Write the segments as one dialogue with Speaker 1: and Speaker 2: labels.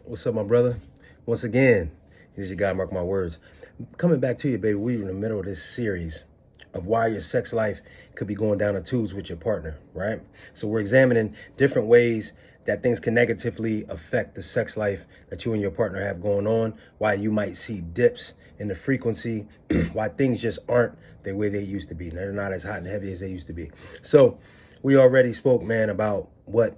Speaker 1: What's up, my brother? Once again, here's your guy, Mark my words. Coming back to you, baby. We're in the middle of this series of why your sex life could be going down the tubes with your partner, right? So we're examining different ways that things can negatively affect the sex life that you and your partner have going on, why you might see dips in the frequency, why things just aren't the way they used to be. They're not as hot and heavy as they used to be. So we already spoke, man, about what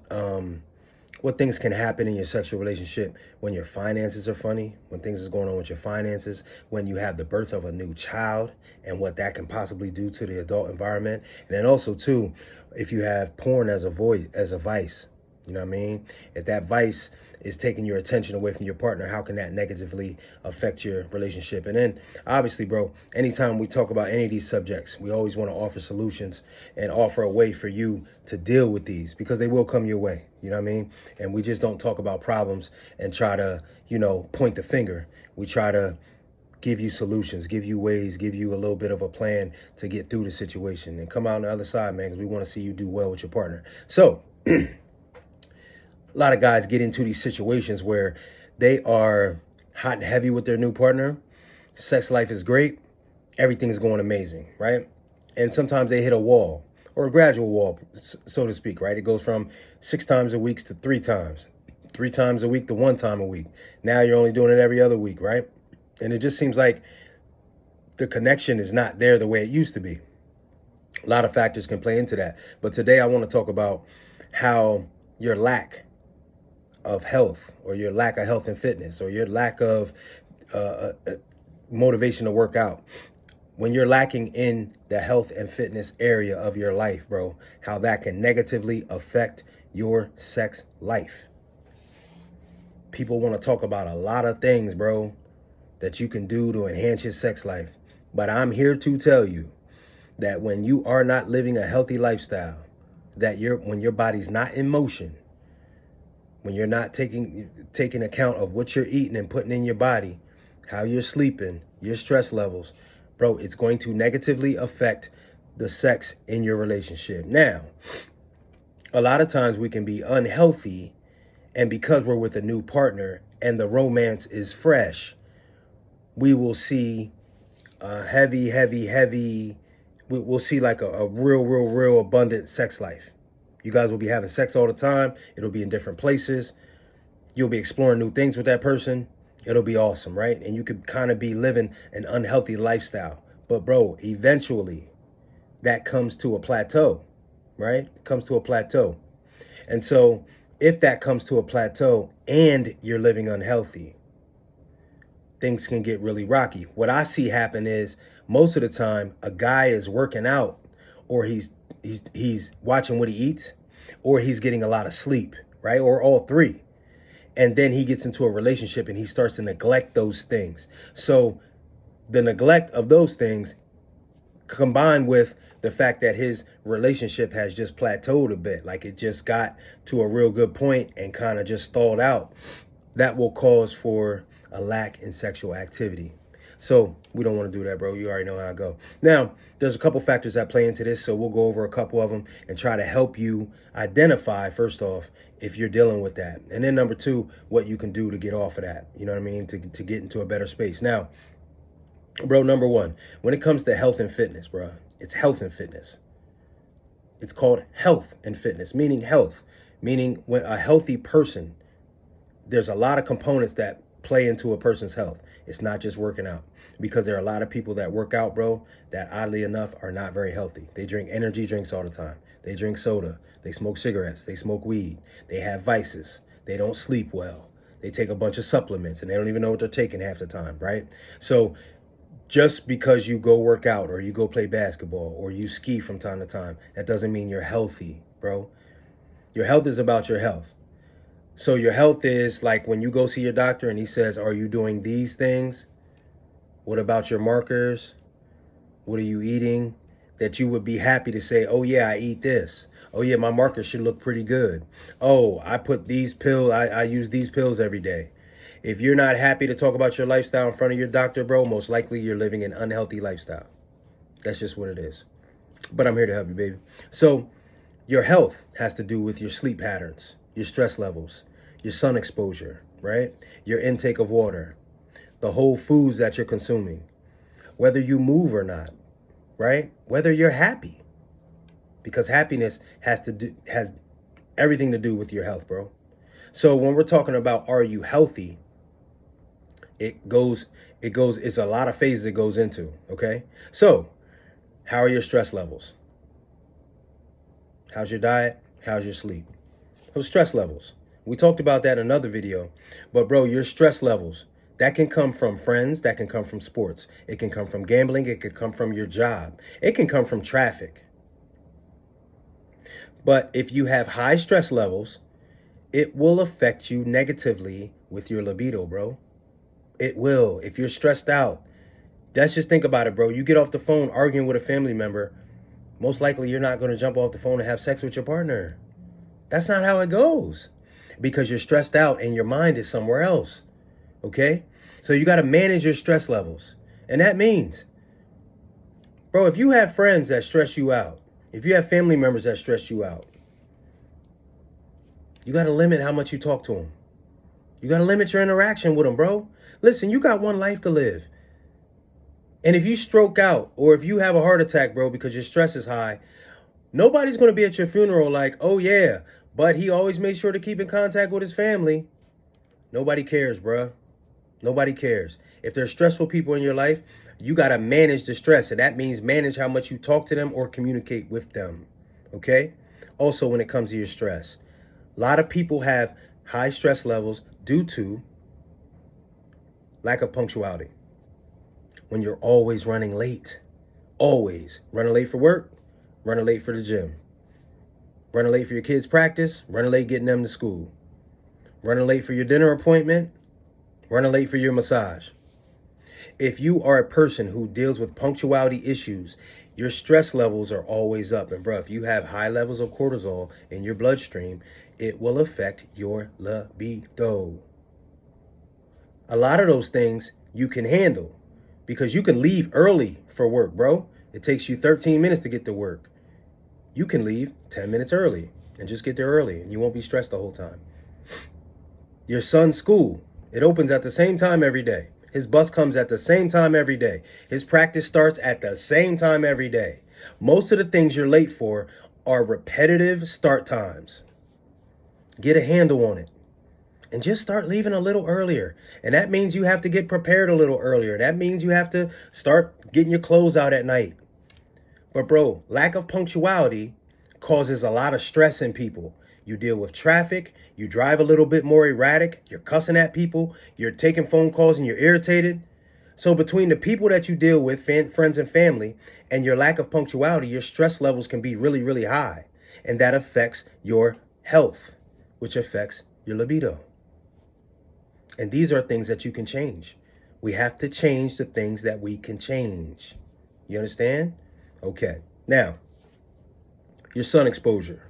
Speaker 1: things can happen in your sexual relationship when your finances are funny, when things is going on with your finances, when you have the birth of a new child and what that can possibly do to the adult environment. And then also too, if you have porn as a vice, you know what I mean? If that vice is taking your attention away from your partner, how can that negatively affect your relationship? And then obviously, bro, anytime we talk about any of these subjects, we always want to offer solutions and offer a way for you to deal with these because they will come your way. You know what I mean? And we just don't talk about problems and try to, point the finger. We try to give you solutions, give you ways, give you a little bit of a plan to get through the situation and come out on the other side, man, because we want to see you do well with your partner. So a lot of guys get into these situations where they are hot and heavy with their new partner. Sex life is great. Everything is going amazing, right? And sometimes they hit a wall or a gradual wall, so to speak, right? It goes from 6 times a week to 3 times, 3 times a week to 1 time a week. Now you're only doing it every other week, right? And it just seems like the connection is not there the way it used to be. A lot of factors can play into that. But today I want to talk about how your lack of health or your lack of health and fitness or your lack of motivation to work out, when you're lacking in the health and fitness area of your life, bro, how that can negatively affect your sex life. People want to talk about a lot of things, bro, that you can do to enhance your sex life. But I'm here to tell you that when you are not living a healthy lifestyle, when your body's not in motion, when you're not taking account of what you're eating and putting in your body, how you're sleeping, your stress levels, bro, it's going to negatively affect the sex in your relationship. Now, a lot of times we can be unhealthy, and because we're with a new partner and the romance is fresh, we will see we'll see like a real abundant sex life. You guys will be having sex all the time. It'll be in different places. You'll be exploring new things with that person. It'll be awesome, right? And you could kind of be living an unhealthy lifestyle. But bro, eventually that comes to a plateau, right? It comes to a plateau. And so if that comes to a plateau and you're living unhealthy, things can get really rocky. What I see happen is most of the time a guy is working out, or he's watching what he eats, or he's getting a lot of sleep, right? Or all three. And then he gets into a relationship and he starts to neglect those things. So the neglect of those things combined with the fact that his relationship has just plateaued a bit, like it just got to a real good point and kind of just stalled out, that will cause for a lack in sexual activity. So we don't want to do that, bro. You already know how I go. Now, there's a couple factors that play into this, so we'll go over a couple of them and try to help you identify, first off, if you're dealing with that. And then number 2, what you can do to get off of that, you know what I mean, to get into a better space. Now, bro, number 1, when it comes to health and fitness, bro, it's health and fitness. It's called health and fitness, meaning health, meaning when a healthy person, there's a lot of components that play into a person's health. It's not just working out, because there are a lot of people that work out, bro, that oddly enough are not very healthy. They drink energy drinks all the time. They drink soda. They smoke cigarettes. They smoke weed. They have vices. They don't sleep well. They take a bunch of supplements and they don't even know what they're taking half the time, right? So just because you go work out or you go play basketball or you ski from time to time, that doesn't mean you're healthy, bro. Your health is about your health. So your health is like when you go see your doctor and he says, are you doing these things? What about your markers? What are you eating? That you would be happy to say, oh yeah, I eat this. Oh yeah, my markers should look pretty good. Oh, I put these pills, I use these pills every day. If you're not happy to talk about your lifestyle in front of your doctor, bro, most likely you're living an unhealthy lifestyle. That's just what it is. But I'm here to help you, baby. So your health has to do with your sleep patterns, your stress levels, your sun exposure, right? Your intake of water, the whole foods that you're consuming, whether you move or not, right? Whether you're happy, because happiness has everything to do with your health, bro. So when we're talking about are you healthy, it's a lot of phases it goes into, okay? So, how are your stress levels? How's your diet? How's your sleep? Those stress levels. We talked about that in another video. But bro, your stress levels, that can come from friends, that can come from sports. It can come from gambling, it can come from your job. It can come from traffic. But if you have high stress levels, it will affect you negatively with your libido, bro. It will. If you're stressed out, let's just think about it, bro. You get off the phone arguing with a family member, most likely you're not going to jump off the phone and have sex with your partner. That's not how it goes, because you're stressed out and your mind is somewhere else, okay? So you got to manage your stress levels. And that means, bro, if you have friends that stress you out, if you have family members that stress you out, you got to limit how much you talk to them. You got to limit your interaction with them, bro. Listen, you got one life to live. And if you stroke out or if you have a heart attack, bro, because your stress is high, nobody's going to be at your funeral like, oh, yeah, but he always made sure to keep in contact with his family. Nobody cares, bro. Nobody cares. If there's stressful people in your life, you got to manage the stress. And that means manage how much you talk to them or communicate with them. Okay? Also, when it comes to your stress, a lot of people have high stress levels due to lack of punctuality. When you're always running late, always running late for work, running late for the gym, running late for your kids' practice, running late getting them to school, running late for your dinner appointment, running late for your massage. If you are a person who deals with punctuality issues, your stress levels are always up. And bro, if you have high levels of cortisol in your bloodstream, it will affect your libido. A lot of those things you can handle because you can leave early for work, bro. It takes you 13 minutes to get to work. You can leave 10 minutes early and just get there early and you won't be stressed the whole time. Your son's school, it opens at the same time every day. His bus comes at the same time every day. His practice starts at the same time every day. Most of the things you're late for are repetitive start times. Get a handle on it. And just start leaving a little earlier. And that means you have to get prepared a little earlier. That means you have to start getting your clothes out at night. But bro, lack of punctuality causes a lot of stress in people. You deal with traffic, you drive a little bit more erratic, you're cussing at people, you're taking phone calls and you're irritated. So between the people that you deal with, friends and family, and your lack of punctuality, your stress levels can be really, really high. And that affects your health, which affects your libido. And these are things that you can change. We have to change the things that we can change. You understand? Okay. Now, your sun exposure.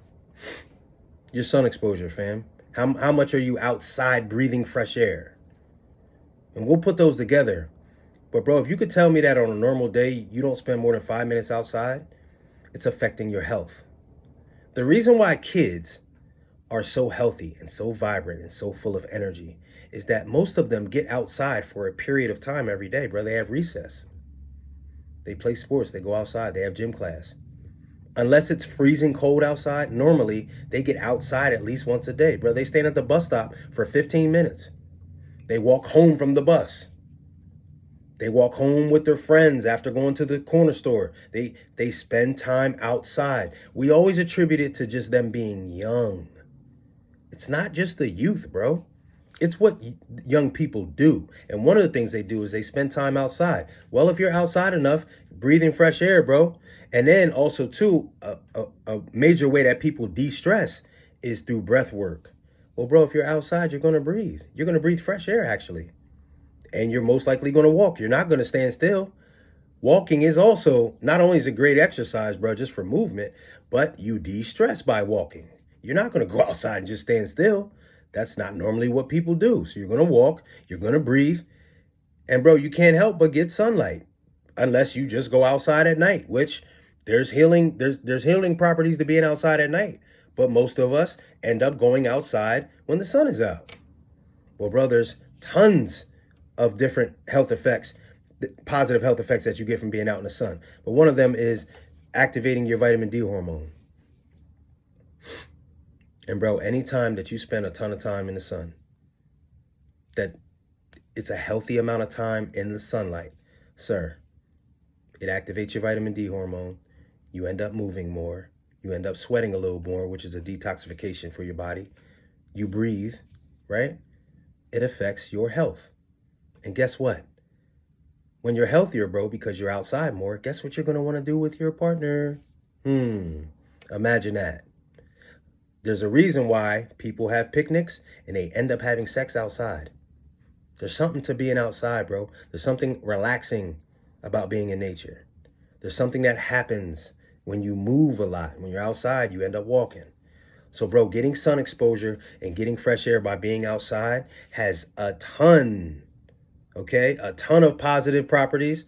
Speaker 1: Your sun exposure, fam. How much are you outside breathing fresh air? And we'll put those together. But bro, if you could tell me that on a normal day, you don't spend more than 5 minutes outside, it's affecting your health. The reason why kids are so healthy and so vibrant and so full of energy is that most of them get outside for a period of time every day, bro. They have recess. They play sports. They go outside. They have gym class. Unless it's freezing cold outside, normally they get outside at least once a day, bro. They stand at the bus stop for 15 minutes. They walk home from the bus. They walk home with their friends after going to the corner store. They spend time outside. We always attribute it to just them being young. It's not just the youth, bro. It's what young people do. And one of the things they do is they spend time outside. Well, if you're outside enough, breathing fresh air, bro. And then also, too, a major way that people de-stress is through breath work. Well, bro, if you're outside, you're going to breathe. You're going to breathe fresh air, actually. And you're most likely going to walk. You're not going to stand still. Walking is also, not only is it great exercise, bro, just for movement, but you de-stress by walking. You're not going to go outside and just stand still. That's not normally what people do. So you're going to walk, you're going to breathe. And bro, you can't help but get sunlight unless you just go outside at night, which there's healing properties to being outside at night. But most of us end up going outside when the sun is out. Well, bro, there's tons of different health effects, positive health effects that you get from being out in the sun. But one of them is activating your vitamin D hormone. And bro, anytime that you spend a ton of time in the sun, that it's a healthy amount of time in the sunlight, sir, it activates your vitamin D hormone. You end up moving more. You end up sweating a little more, which is a detoxification for your body. You breathe, right? It affects your health. And guess what? When you're healthier, bro, because you're outside more, guess what you're going to want to do with your partner? Imagine that. There's a reason why people have picnics and they end up having sex outside. There's something to being outside, bro. There's something relaxing about being in nature. There's something that happens when you move a lot. When you're outside, you end up walking. So, bro, getting sun exposure and getting fresh air by being outside has a ton of positive properties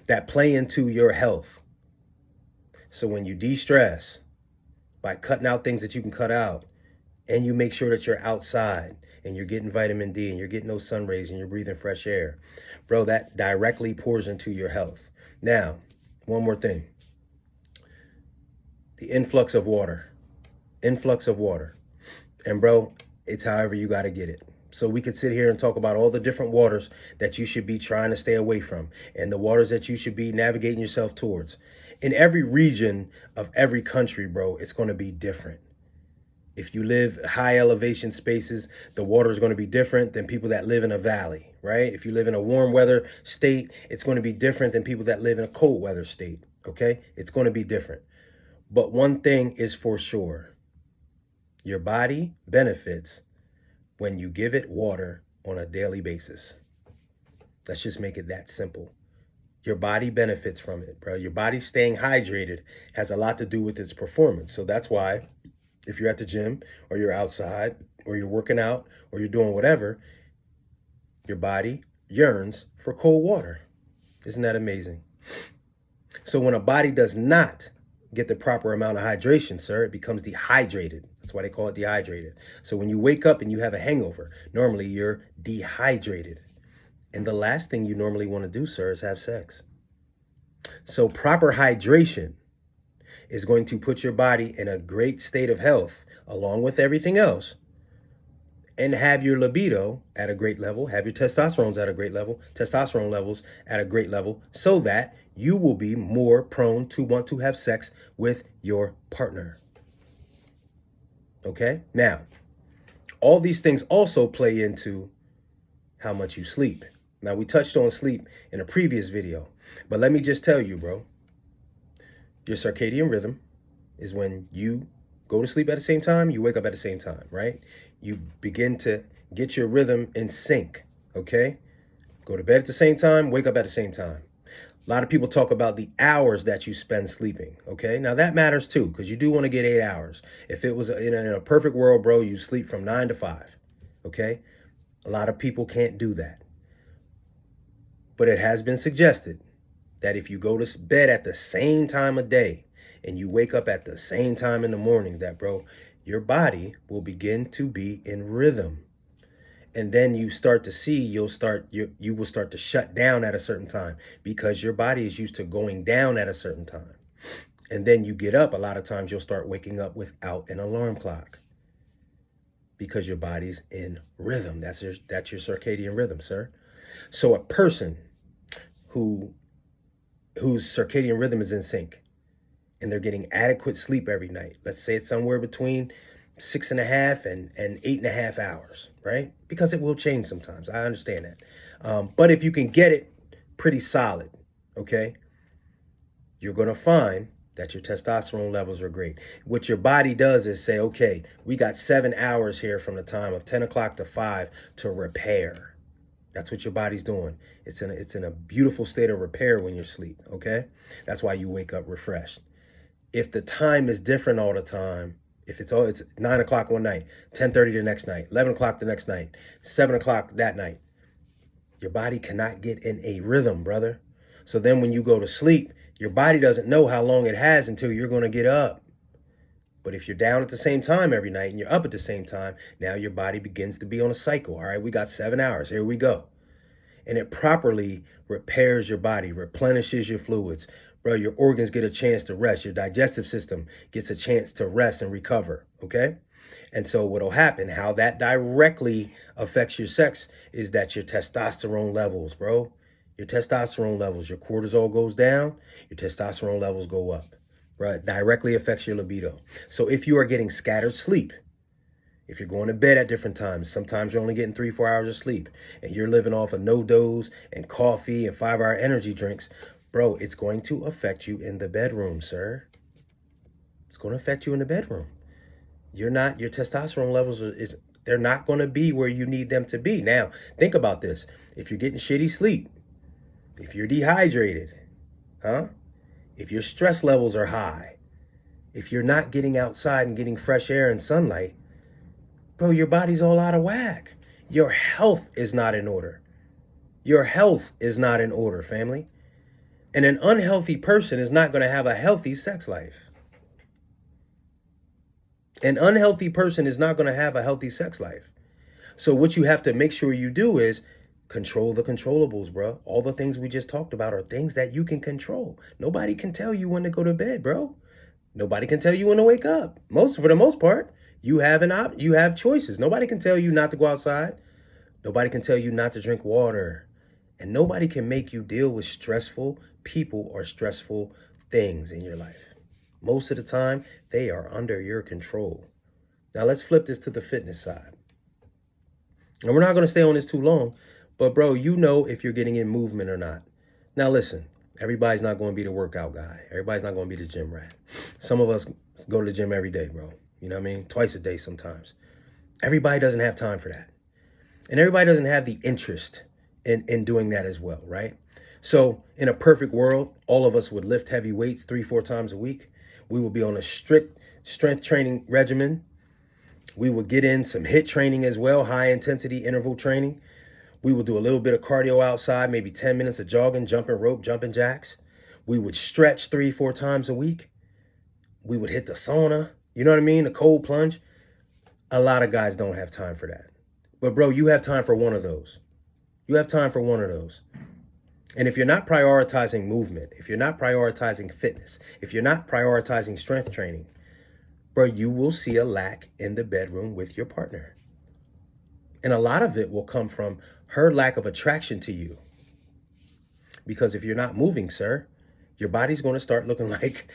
Speaker 1: that play into your health. So when you de-stress by cutting out things that you can cut out, and you make sure that you're outside and you're getting vitamin D and you're getting those sun rays and you're breathing fresh air, bro, that directly pours into your health. Now, one more thing. The influx of water. And bro, it's however you got to get it. So we could sit here and talk about all the different waters that you should be trying to stay away from and the waters that you should be navigating yourself towards. In every region of every country, bro, it's going to be different. If you live high elevation spaces, the water is going to be different than people that live in a valley, right? If you live in a warm weather state, it's going to be different than people that live in a cold weather state, okay? It's going to be different. But one thing is for sure. Your body benefits when you give it water on a daily basis. Let's just make it that simple. Your body benefits from it, bro. Your body staying hydrated has a lot to do with its performance. So that's why if you're at the gym or you're outside or you're working out or you're doing whatever, your body yearns for cold water. Isn't that amazing? So when a body does not get the proper amount of hydration, sir, it becomes dehydrated. That's why they call it dehydrated. So when you wake up and you have a hangover, normally you're dehydrated. And the last thing you normally want to do, sir, is have sex. So proper hydration is going to put your body in a great state of health, along with everything else, and have your libido at a great level, have your testosterone levels at a great level, so that you will be more prone to want to have sex with your partner. Okay? Now, all these things also play into how much you sleep. Now, we touched on sleep in a previous video, but let me just tell you, bro, your circadian rhythm is when you go to sleep at the same time, you wake up at the same time, right? You begin to get your rhythm in sync, okay? Go to bed at the same time, wake up at the same time. A lot of people talk about the hours that you spend sleeping, okay? Now, that matters too, because you do want to get 8 hours. If it was in a perfect world, bro, you sleep from 9 to 5, okay? A lot of people can't do that. But it has been suggested that if you go to bed at the same time of day and you wake up at the same time in the morning, that, bro, your body will begin to be in rhythm. And then you start to see, you will start to shut down at a certain time because your body is used to going down at a certain time. And then you get up, a lot of times you'll start waking up without an alarm clock because your body's in rhythm. That's your circadian rhythm, sir. So a person whose circadian rhythm is in sync and they're getting adequate sleep every night, let's say it's somewhere between 6.5 and 8.5 hours, right? Because it will change sometimes. I understand that. But if you can get it pretty solid, okay, you're going to find that your testosterone levels are great. What your body does is say, okay, we got 7 hours here from the time of 10 o'clock to 5 to repair. That's what your body's doing. It's in a beautiful state of repair when you sleep, okay? That's why you wake up refreshed. If the time is different all the time, if it's 9 o'clock one night, 10:30 the next night, 11 o'clock the next night, 7 o'clock that night, your body cannot get in a rhythm, brother. So then when you go to sleep, your body doesn't know how long it has until you're going to get up. But if you're down at the same time every night and you're up at the same time, now your body begins to be on a cycle. All right, we got 7 hours. Here we go. And it properly repairs your body, replenishes your fluids. Bro, your organs get a chance to rest. Your digestive system gets a chance to rest and recover, okay? And so what'll happen, how that directly affects your sex is that your testosterone levels, bro, your testosterone levels, your cortisol goes down, your testosterone levels go up, bro. It directly affects your libido. So if you are getting scattered sleep, if you're going to bed at different times, sometimes you're only getting 3-4 hours of sleep, and you're living off of no-dose and coffee and 5-hour energy drinks, bro, it's going to affect you in the bedroom, sir. It's going to affect you in the bedroom. Your testosterone levels they're not going to be where you need them to be. Now, think about this. If you're getting shitty sleep, if you're dehydrated, if your stress levels are high, if you're not getting outside and getting fresh air and sunlight, bro, your body's all out of whack. Your health is not in order. Your health is not in order, family. And an unhealthy person is not going to have a healthy sex life. An unhealthy person is not going to have a healthy sex life. So what you have to make sure you do is control the controllables, bro. All the things we just talked about are things that you can control. Nobody can tell you when to go to bed, bro. Nobody can tell you when to wake up. For the most part, you have choices. Nobody can tell you not to go outside. Nobody can tell you not to drink water. And nobody can make you deal with stressful people or stressful things in your life. Most of the time, they are under your control. Now, let's flip this to the fitness side. And we're not going to stay on this too long, but bro, you know if you're getting in movement or not. Now, listen, everybody's not going to be the workout guy. Everybody's not going to be the gym rat. Some of us go to the gym every day, bro. You know what I mean? Twice a day sometimes. Everybody doesn't have time for that. And everybody doesn't have the interest in doing that as well, right? So in a perfect world, all of us would lift heavy weights 3-4 times a week. We will be on a strict strength training regimen. We will get in some HIIT training as well, high intensity interval training. We will do a little bit of cardio outside, maybe 10 minutes of jogging, jumping rope, jumping jacks. We would stretch 3-4 times a week. We would hit the sauna, you know what I mean? The cold plunge. A lot of guys don't have time for that. But bro, you have time for one of those. You have time for one of those. And if you're not prioritizing movement, if you're not prioritizing fitness, if you're not prioritizing strength training, bro, you will see a lack in the bedroom with your partner. And a lot of it will come from her lack of attraction to you. Because if you're not moving, sir, your body's going to start looking like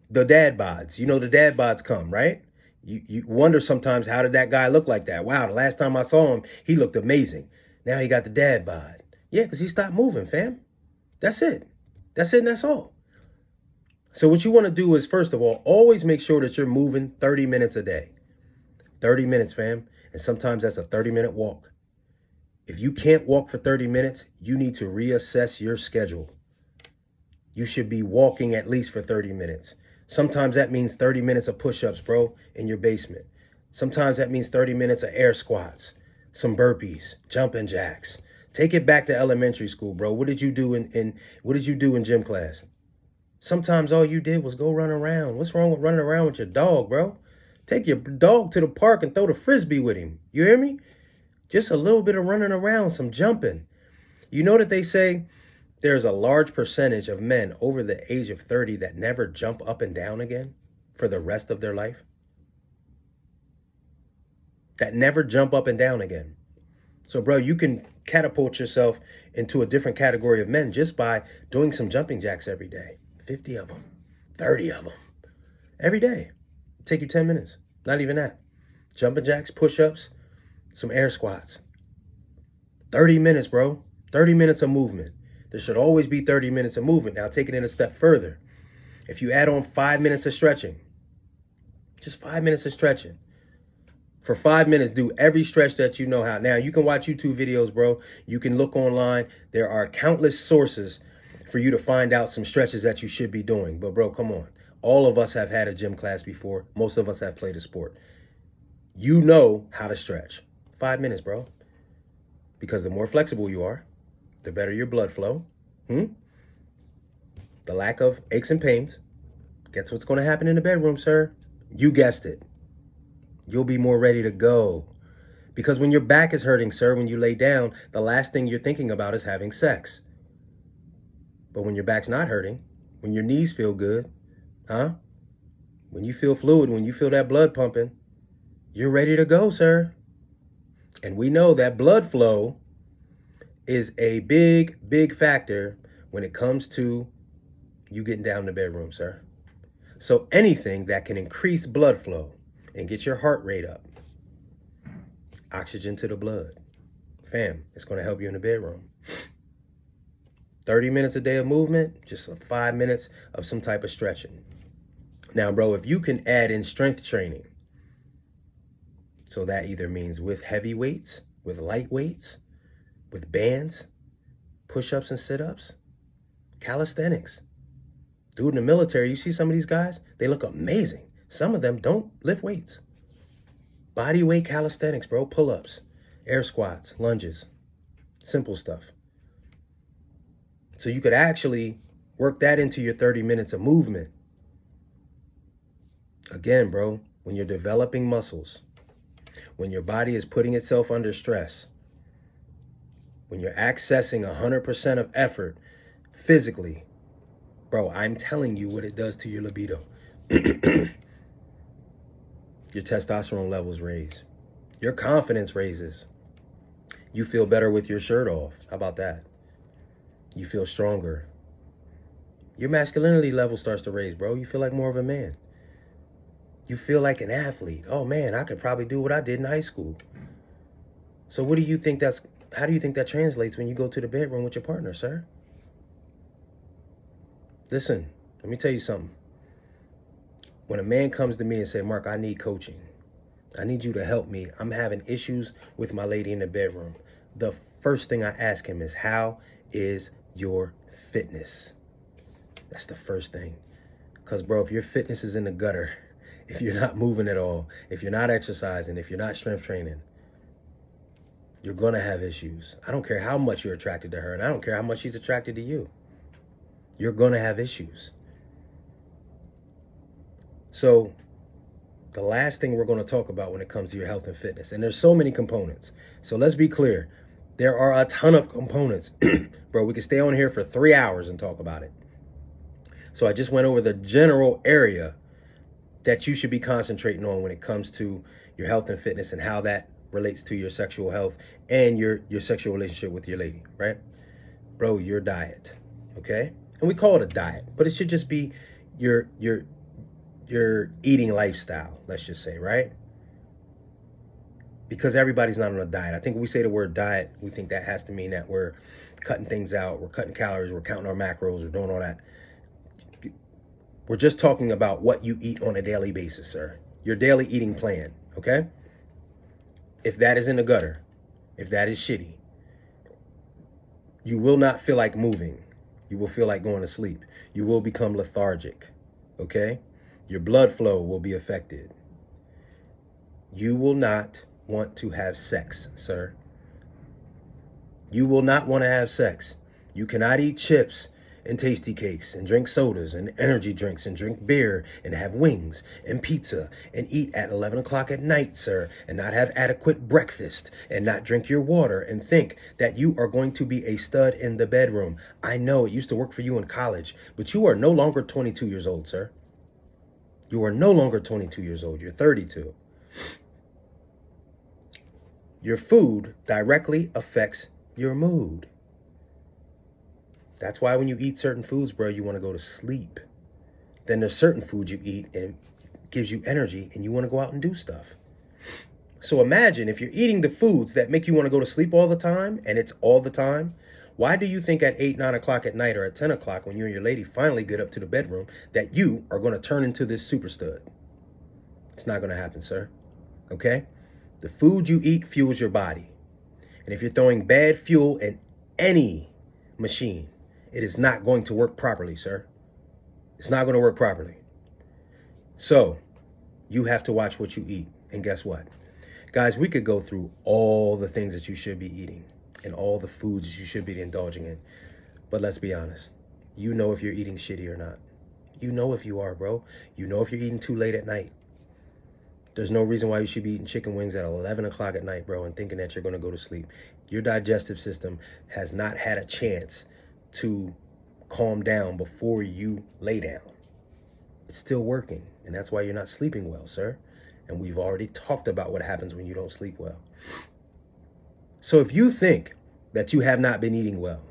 Speaker 1: the dad bods. You know, the dad bods come, right? You wonder sometimes, how did that guy look like that? Wow, the last time I saw him, he looked amazing. Now he got the dad bod. Yeah, because he stopped moving, fam. That's it. That's it and that's all. So what you want to do is, first of all, always make sure that you're moving 30 minutes a day. 30 minutes, fam. And sometimes that's a 30-minute walk. If you can't walk for 30 minutes, you need to reassess your schedule. You should be walking at least for 30 minutes. Sometimes that means 30 minutes of push-ups, bro, in your basement. Sometimes that means 30 minutes of air squats, some burpees, jumping jacks. Take it back to elementary school, bro. What did you do in gym class? Sometimes all you did was go run around. What's wrong with running around with your dog, bro? Take your dog to the park and throw the frisbee with him. You hear me? Just a little bit of running around, some jumping. You know that they say there's a large percentage of men over the age of 30 that never jump up and down again for the rest of their life? That never jump up and down again. So, bro, you can catapult yourself into a different category of men just by doing some jumping jacks every day. 50 of them, 30 of them, every day. Take you 10 minutes, not even that. Jumping jacks, push-ups, some air squats. 30 minutes, bro. 30 minutes of movement. There should always be 30 minutes of movement. Now, take it in a step further. If you add on 5 minutes of stretching, just 5 minutes of stretching. For 5 minutes, do every stretch that you know how. Now, you can watch YouTube videos, bro. You can look online. There are countless sources for you to find out some stretches that you should be doing. But, bro, come on. All of us have had a gym class before. Most of us have played a sport. You know how to stretch. 5 minutes, bro. Because the more flexible you are, the better your blood flow. The lack of aches and pains. Guess what's going to happen in the bedroom, sir? You guessed it. You'll be more ready to go. Because when your back is hurting, sir, when you lay down, the last thing you're thinking about is having sex. But when your back's not hurting, when your knees feel good, huh? When you feel fluid, when you feel that blood pumping, you're ready to go, sir. And we know that blood flow is a big, big factor when it comes to you getting down in the bedroom, sir. So anything that can increase blood flow and get your heart rate up, oxygen to the blood, fam, it's going to help you in the bedroom. 30 minutes a day of movement, just 5 minutes of some type of stretching. Now, bro, if you can add in strength training, so that either means with heavy weights, with light weights, with bands, push-ups and sit-ups, calisthenics. Dude, in the military, you see some of these guys, they look amazing. Some of them don't lift weights. Body weight calisthenics, bro, pull-ups, air squats, lunges, simple stuff. So you could actually work that into your 30 minutes of movement. Again, bro, when you're developing muscles, when your body is putting itself under stress, when you're accessing 100% of effort physically, bro, I'm telling you what it does to your libido. Your testosterone levels raise. Your confidence raises. You feel better with your shirt off. How about that? You feel stronger. Your masculinity level starts to raise, bro. You feel like more of a man. You feel like an athlete. Oh man, I could probably do what I did in high school. So how do you think that translates when you go to the bedroom with your partner, sir? Listen, let me tell you something. When a man comes to me and say, Mark, I need coaching. I need you to help me. I'm having issues with my lady in the bedroom. The first thing I ask him is, how is your fitness? That's the first thing. Because, bro, if your fitness is in the gutter, if you're not moving at all, if you're not exercising, if you're not strength training, you're going to have issues. I don't care how much you're attracted to her, and I don't care how much she's attracted to you. You're going to have issues. So the last thing we're going to talk about when it comes to your health and fitness, and there's so many components. So let's be clear. There are a ton of components. Bro, we could stay on here for 3 hours and talk about it. So I just went over the general area that you should be concentrating on when it comes to your health and fitness and how that relates to your sexual health and your sexual relationship with your lady, right? Bro, your diet, okay? And we call it a diet, but it should just be your eating lifestyle, let's just say, right? Because everybody's not on a diet. I think when we say the word diet, we think that has to mean that we're cutting things out, we're cutting calories, we're counting our macros, we're doing all that. We're just talking about what you eat on a daily basis, sir. Your daily eating plan, okay? If that is in the gutter, if that is shitty, you will not feel like moving. You will feel like going to sleep. You will become lethargic, okay? Your blood flow will be affected. You will not want to have sex, sir. You will not want to have sex. You cannot eat chips and tasty cakes and drink sodas and energy drinks and drink beer and have wings and pizza and eat at 11 o'clock at night, sir, and not have adequate breakfast and not drink your water and think that you are going to be a stud in the bedroom. I know it used to work for you in college, but you are no longer 22 years old, sir. You are no longer 22 years old. You're 32. Your food directly affects your mood. That's why when you eat certain foods, bro, you want to go to sleep. Then there's certain foods you eat and it gives you energy and you want to go out and do stuff. So imagine if you're eating the foods that make you want to go to sleep all the time, and it's all the time, why do you think at 8, 9 o'clock at night or at 10 o'clock when you and your lady finally get up to the bedroom that you are going to turn into this super stud? It's not going to happen, sir. Okay? The food you eat fuels your body. And if you're throwing bad fuel in any machine, it is not going to work properly, sir. It's not going to work properly. So you have to watch what you eat. And guess what? Guys, we could go through all the things that you should be eating and all the foods that you should be indulging in. But let's be honest. You know if you're eating shitty or not. You know if you are, bro. You know if you're eating too late at night. There's no reason why you should be eating chicken wings at 11 o'clock at night, bro, and thinking that you're going to go to sleep. Your digestive system has not had a chance to calm down before you lay down. It's still working, and that's why you're not sleeping well, sir. And we've already talked about what happens when you don't sleep well. So if you think that you have not been eating well,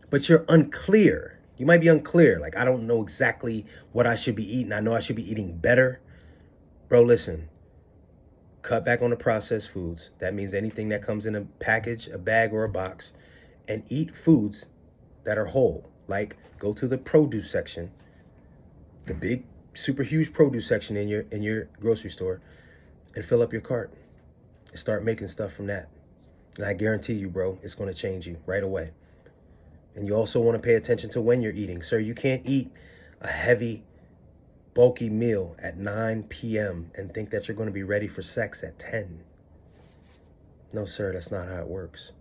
Speaker 1: but you're unclear, you might be unclear, like, I don't know exactly what I should be eating. I know I should be eating better. Bro, listen, cut back on the processed foods. That means anything that comes in a package, a bag, or a box, and eat foods that are whole. Like, go to the produce section, the big, super huge produce section in your grocery store, and fill up your cart and start making stuff from that. And I guarantee you, bro, it's going to change you right away. And you also want to pay attention to when you're eating. Sir, you can't eat a heavy, bulky meal at 9 p.m. and think that you're going to be ready for sex at 10. No, sir, that's not how it works.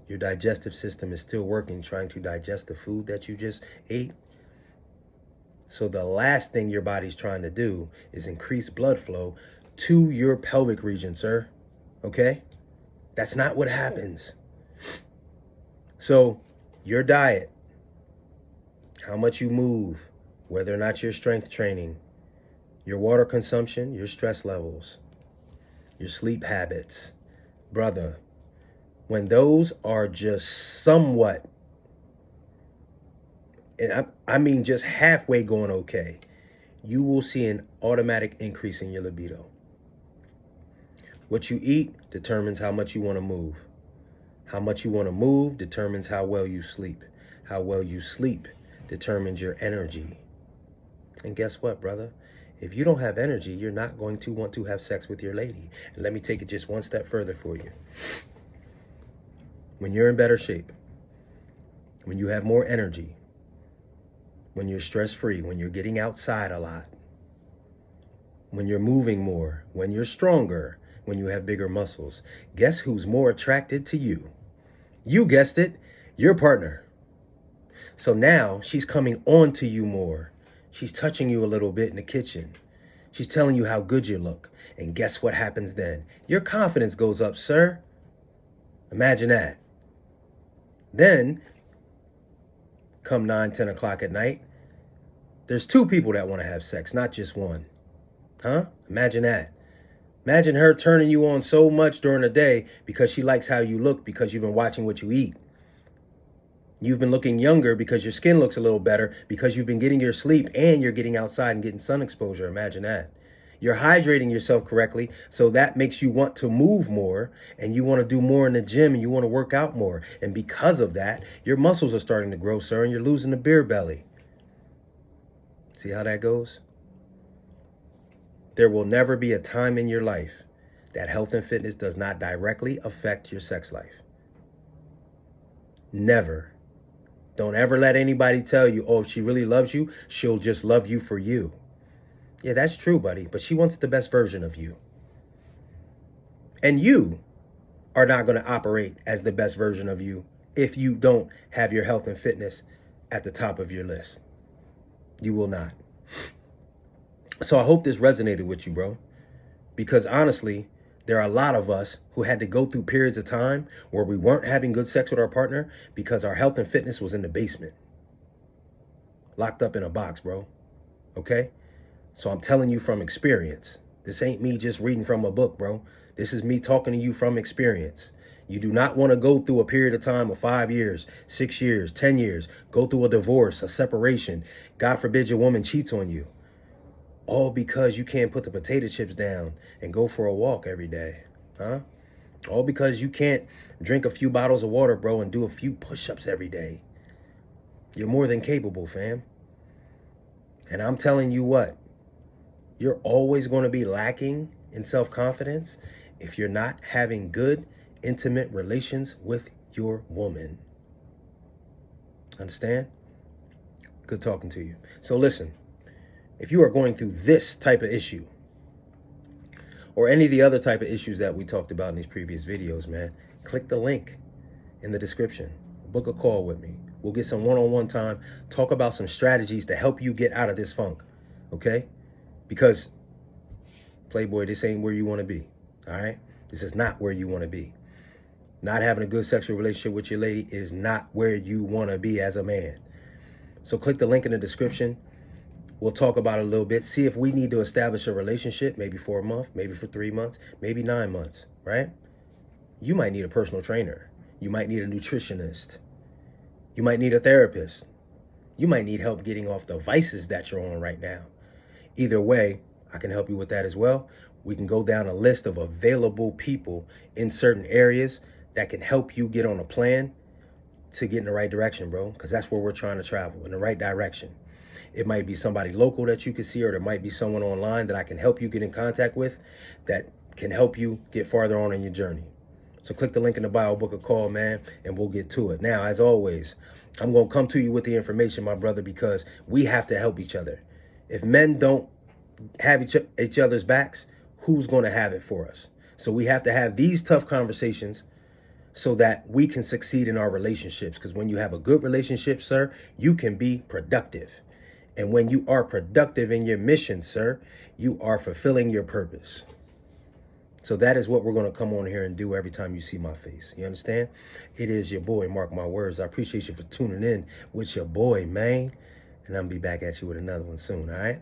Speaker 1: Your digestive system is still working, trying to digest the food that you just ate. So the last thing your body's trying to do is increase blood flow to your pelvic region, sir. Okay? That's not what happens. So your diet, how much you move, whether or not you're strength training, your water consumption, your stress levels, your sleep habits, brother, when those are just somewhat, and I mean just halfway going okay, you will see an automatic increase in your libido. What you eat determines how much you want to move. How much you want to move determines how well you sleep. How well you sleep determines your energy. And guess what, brother? If you don't have energy, you're not going to want to have sex with your lady. And let me take it just one step further for you. When you're in better shape, when you have more energy, when you're stress-free, when you're getting outside a lot, when you're moving more, when you're stronger, when you have bigger muscles, guess who's more attracted to you? You guessed it, your partner. So now she's coming on to you more. She's touching you a little bit in the kitchen. She's telling you how good you look. And guess what happens then? Your confidence goes up, sir. Imagine that. Then, come 9, 10 o'clock at night, there's 2 people that want to have sex, not just one. Huh? Imagine that. Imagine her turning you on so much during the day because she likes how you look because you've been watching what you eat. You've been looking younger because your skin looks a little better because you've been getting your sleep and you're getting outside and getting sun exposure. Imagine that. You're hydrating yourself correctly, so that makes you want to move more and you want to do more in the gym and you want to work out more. And because of that, your muscles are starting to grow, sir, and you're losing the beer belly. See how that goes? There will never be a time in your life that health and fitness does not directly affect your sex life. Never. Don't ever let anybody tell you, oh, if she really loves you, she'll just love you for you. Yeah, that's true, buddy, but she wants the best version of you. And you are not going to operate as the best version of you if you don't have your health and fitness at the top of your list. You will not. So I hope this resonated with you, bro. Because honestly, there are a lot of us who had to go through periods of time where we weren't having good sex with our partner because our health and fitness was in the basement. Locked up in a box, bro. Okay? So I'm telling you from experience. This ain't me just reading from a book, bro. This is me talking to you from experience. You do not want to go through a period of time of 5 years, 6 years, 10 years, go through a divorce, a separation. God forbid your woman cheats on you. All because you can't put the potato chips down and go for a walk every day, huh? All because you can't drink a few bottles of water, bro, and do a few push-ups every day. You're more than capable, fam. And I'm telling you what, you're always going to be lacking in self-confidence if you're not having good, intimate relations with your woman. Understand? Good talking to you. So listen. If you are going through this type of issue or any of the other type of issues that we talked about in these previous videos, man, click the link in the description. Book a call with me. We'll get some one-on-one time, talk about some strategies to help you get out of this funk, okay? Because Playboy, this ain't where you want to be. All right? This is not where you want to be. Not having a good sexual relationship with your lady is not where you want to be as a man. So click the link in the description. We'll talk about it a little bit. See if we need to establish a relationship, maybe for a month, maybe for 3 months, maybe 9 months, right? You might need a personal trainer. You might need a nutritionist. You might need a therapist. You might need help getting off the vices that you're on right now. Either way, I can help you with that as well. We can go down a list of available people in certain areas that can help you get on a plan to get in the right direction, bro, because that's where we're trying to travel, in the right direction. It might be somebody local that you can see, or there might be someone online that I can help you get in contact with that can help you get farther on in your journey. So click the link in the bio, book a call, man, and we'll get to it. Now, as always, I'm going to come to you with the information, my brother, because we have to help each other. If men don't have each other's backs, who's going to have it for us? So we have to have these tough conversations so that we can succeed in our relationships. Because when you have a good relationship, sir, you can be productive. And when you are productive in your mission, sir, you are fulfilling your purpose. So that is what we're going to come on here and do every time you see my face. You understand? It is your boy, Mark my words. I appreciate you for tuning in with your boy, man. And I'm going to be back at you with another one soon, all right?